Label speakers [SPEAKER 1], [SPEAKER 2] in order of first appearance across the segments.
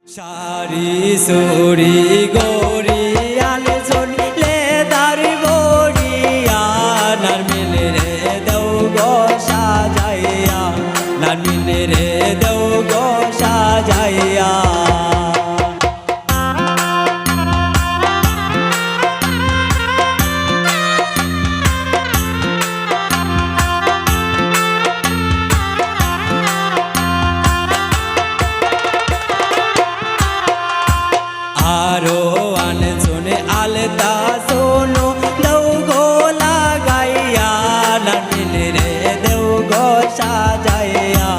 [SPEAKER 1] সারি সুরি গরিয়াল শুনলে তার বড়িয়া নারমিল রে দৌ গো সাজাইয়া নারমিল রে দৌ গো সাজাইয়া आरो आन सुने आलता सोनो दौ गो लगाइया नारमिल रे दौ गो साजाइया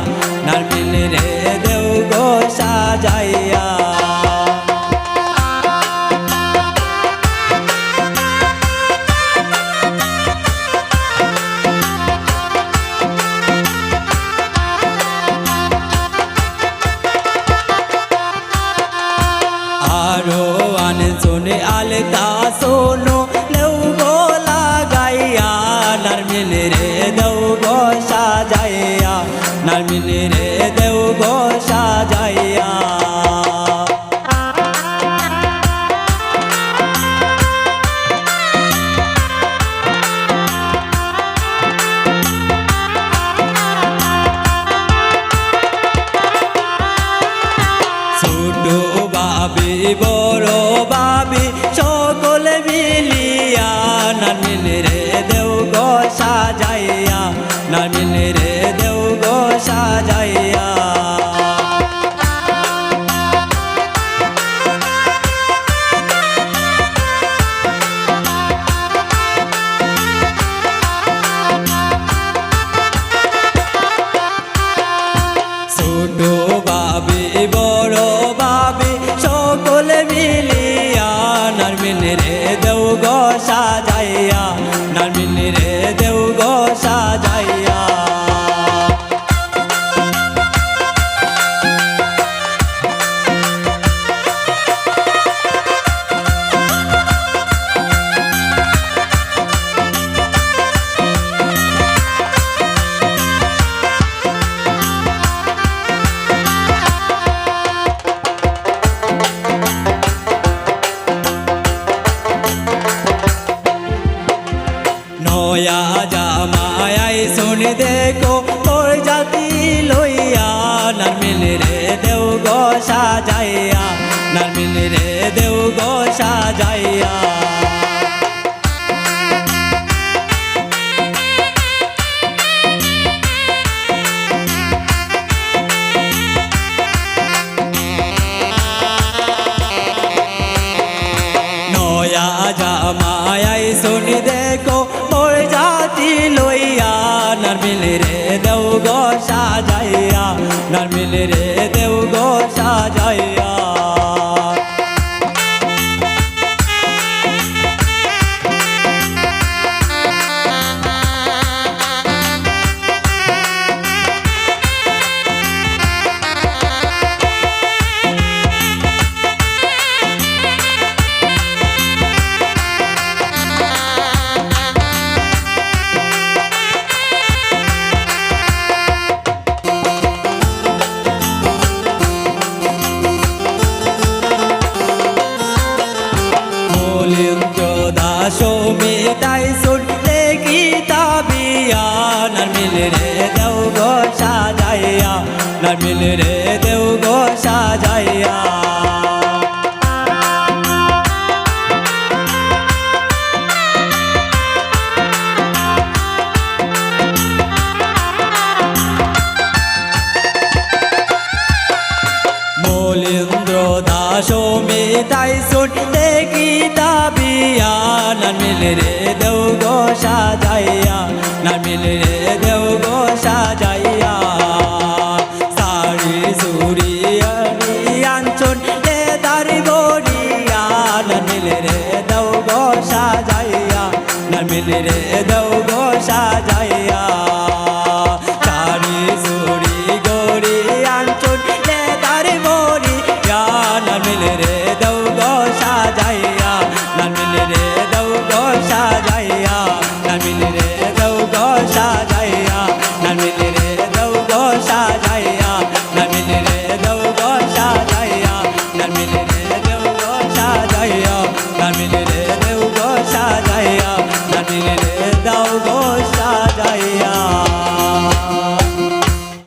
[SPEAKER 1] नारमिल रे दौ गो साजाइया आरो आन सुने आलता सोनो लौ गो लगाइया नारमिल रे दौ गो साजाइया नारमिल रे दौ गो साजाइया ছোটো বাবি বড় বাবি সকলে মিলিয়া নারমিল রে দেও গো সাজাইয়া নারমিল রে দেও গো সাজাইয়া ছোটো বাবি বড় বাবি সকলে মিলিয়া নারমিল রে দেও গো সাজাইয়া নারমিল রে দেও গো সাজাইয়া নয়া জামাই শুন দেখো তোর জাতি লইয়া নারমিল রে দেও গো সাজাইয়া নারমিল রে দেও গো সাজাইয়া নয়া জামাই শুন দেখো তোর জাতি লইয়া নারমিল রে দেও গো সাজাইয়া নারমিল রে দেও গো সাজাইয়া সমিতাই শুনলে গীতাবিয়া নারমিল রে দেও গো সাজাইয়া নারমিল রে দেও গো সাজাইয়া মলিন্দ্র দাস সমিতাই শুনলে গীতাবিয়া নারমিল রে দেও গো সাজাইয়া নারমিল রে দেও গো সাজাইয়া সারি সুরি আঞ্চল লে দারি বড়িয়া নারমিল রে দেও গো সাজাইয়া নারমিল রে দেও